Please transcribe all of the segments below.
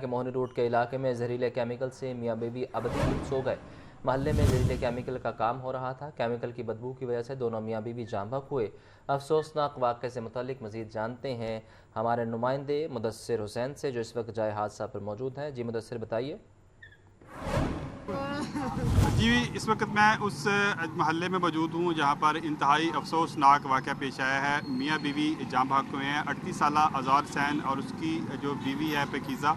کہ موہنی روڈ کے علاقے میں زہریلے کیمیکل سے میاں بیوی ابدی سو گئے۔ محلے میں زہریلے کیمیکل کا کام ہو رہا تھا۔ کیمیکل کی بدبو کی وجہ سے دونوں میاں بیوی جاں بحق ہوئے۔ افسوسناک واقعے سے متعلق مزید جانتے ہیں ہمارے نمائندے مدثر حسین سے، جو اس وقت جائے حادثہ پر موجود ہیں۔ جی مدثر، بتائیے۔ جی، اس وقت میں اس محلے میں موجود ہوں جہاں پر انتہائی افسوسناک واقعہ پیش آیا ہے۔ میاں بیوی جاں بحق ہوئے ہیں۔ 38 سالہ آزاد حسین اور اس کی جو بیوی ہے پاکیزہ،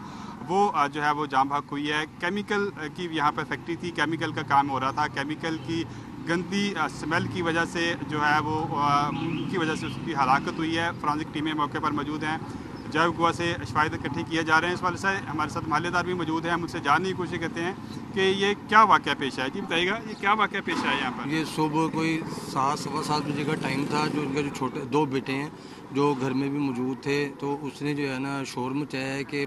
وہ جو ہے وہ جاں بحق ہوئی ہے۔ کیمیکل کی یہاں پہ فیکٹری تھی، کیمیکل کا کام ہو رہا تھا۔ کیمیکل کی گندی سمیل کی وجہ سے جو ہے وہ کی وجہ سے اس کی ہلاکت ہوئی ہے۔ فرانزک ٹیمیں موقع پر موجود ہیں، جائے گوا سے شواہد اکٹھے کیے جا رہے ہیں۔ اس والے سے ہمارے ساتھ محلے دار بھی موجود ہیں، ہم ان سے جاننے کی کوشش کرتے ہیں کہ یہ کیا واقعہ پیش آیا۔ جی بتائیے گا، یہ کیا واقعہ پیش آیا یہاں پر؟ یہ صبح کوئی 7:15 بجے کا ٹائم تھا۔ جو ان کا جو چھوٹے 2 بیٹے ہیں جو گھر میں بھی موجود تھے، تو اس نے جو ہے نا شور مچایا ہے کہ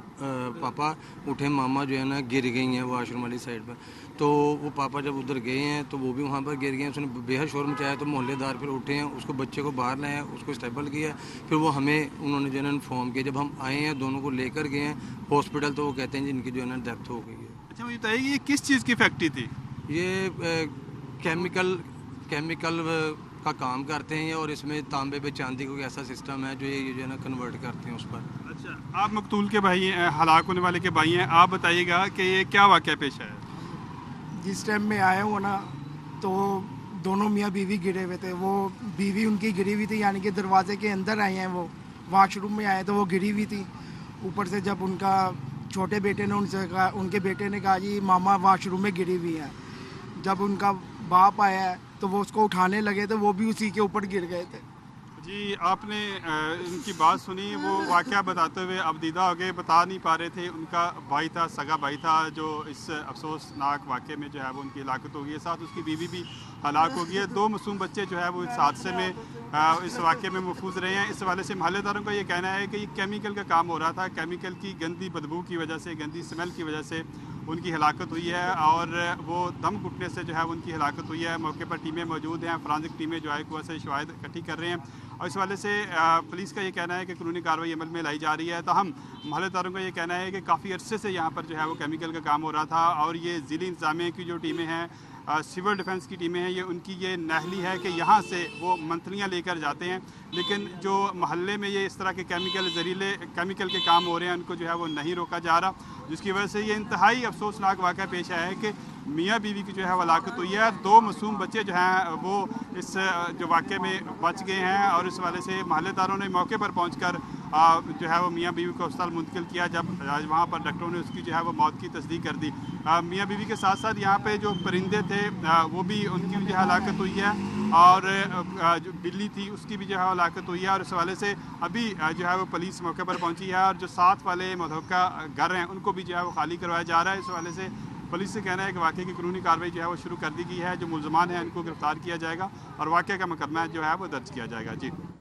پاپا اٹھیں، ماما جو ہے نا گر گئی ہیں واش روم والی سائڈ پر۔ تو وہ پاپا جب ادھر گئے ہیں تو وہ بھی وہاں پر گر گئے ہیں۔ اس نے بے حد شور مچایا تو محلے دار پھر اٹھے ہیں، اس کو بچے کو باہر لائے ہیں، اس کو اسٹیبل کیا، پھر وہ ہمیں انہوں نے جو ہے نا انفارم کیا۔ جب ہم آئے ہیں دونوں کو لے کر گئے ہیں ہاسپٹل، تو وہ کہتے ہیں جن کی جو ہے نا ڈیتھ ہو گئی ہے۔ اچھا، مجھے بتائیے یہ کس چیز کی فیکٹری تھی؟ یہ کیمیکل کا کام کرتے ہیں، اور اس میں تانبے پہ چاندی کو ایسا سسٹم ہے جو یہ جو ہے نا کنورٹ کرتے ہیں اس پر۔ اچھا، آپ مقتول کے بھائی ہیں، ہلاک ہونے والے کے بھائی ہیں، آپ بتائیے گا کہ یہ کیا واقعہ پیش آیا؟ جس ٹائم میں آیا ہوں نا تو دونوں میاں بیوی گرے ہوئے تھے۔ وہ بیوی ان کی گری ہوئی تھی، یعنی کہ دروازے کے اندر آئے ہیں، وہ واش روم میں آئے تو وہ گری ہوئی تھی۔ اوپر سے جب ان کا چھوٹے بیٹے نے ان سے کہا، ان کے بیٹے نے کہا جی ماما واش روم میں گری ہوئی ہیں۔ جب ان کا باپ آیا ہے تو وہ اس کو اٹھانے لگے تو وہ بھی اسی کے اوپر گر گئے تھے۔ جی، آپ نے ان کی بات سنی، وہ واقعہ بتاتے ہوئے اب دیدہ ہو گئے، بتا نہیں پا رہے تھے۔ ان کا بھائی تھا، سگا بھائی تھا، جو اس افسوسناک واقعے میں جو ہے وہ ان کی ہلاکت ہو گئی ہے، ساتھ اس کی بیوی بھی ہلاک ہو گئی ہے۔ 2 معصوم بچے جو ہے وہ اس حادثے میں اس واقعے میں محفوظ رہے ہیں۔ اس حوالے سے محلے داروں کا یہ کہنا ہے کہ یہ کیمیکل کا کام ہو رہا تھا، کیمیکل کی گندی بدبو کی وجہ سے، گندی اسمیل کی وجہ سے ان کی ہلاکت ہوئی ہے، اور وہ دم گھٹنے سے جو ہے ان کی ہلاکت ہوئی ہے۔ موقع پر ٹیمیں موجود ہیں، فرانزک ٹیمیں جو ہے گوا سے شواہد اکٹھی کر رہے ہیں، اور اس حوالے سے پولیس کا یہ کہنا ہے کہ قانونی کارروائی عمل میں لائی جا رہی ہے۔ تاہم محلے داروں کا یہ کہنا ہے کہ کافی عرصے سے یہاں پر جو ہے وہ کیمیکل کا کام ہو رہا تھا، اور یہ ضلعی انتظامیہ کی جو ٹیمیں ہیں، سول ڈیفنس کی ٹیمیں ہیں، ان کی یہ نااہلی ہے کہ یہاں سے وہ منتلیاں لے کر جاتے ہیں، لیکن جو محلے میں یہ اس طرح کے زہریلے کیمیکل کے کام ہو رہے ہیں، ان کو جو ہے وہ نہیں روکا جا رہا، جس کی وجہ سے یہ انتہائی افسوسناک واقعہ پیش آیا ہے کہ میاں بیوی کی جو ہے وہ ہلاکت ہوئی ہے۔ 2 معصوم بچے جو ہیں وہ اس جو واقعے میں بچ گئے ہیں، اور اس حوالے سے محلے داروں نے موقع پر پہنچ کر جو ہے وہ میاں بیوی کو اسپتال منتقل کیا، جب وہاں پر ڈاکٹروں نے اس کی جو ہے وہ موت کی تصدیق کر دی۔ میاں بیوی کے ساتھ ساتھ یہاں پہ جو پرندے تھے وہ بھی، ان کی جو ہے ہلاکت ہوئی ہے، اور جو بلی تھی اس کی بھی جو ہے ہلاکت ہوئی ہے، اور اس حوالے سے ابھی جو ہے وہ پولیس موقع پر پہنچی ہے، اور جو ساتھ والے متوقع گھر ہیں ان کو بھی جو ہے وہ خالی کروایا جا رہا ہے۔ اس حوالے سے پولیس سے کہنا ہے کہ واقعے کی قانونی کارروائی جو ہے وہ شروع کر دی گئی ہے، جو ملزمان ہیں ان کو گرفتار کیا جائے گا، اور واقعے کا مقدمہ جو ہے وہ درج کیا جائے گا۔ جی۔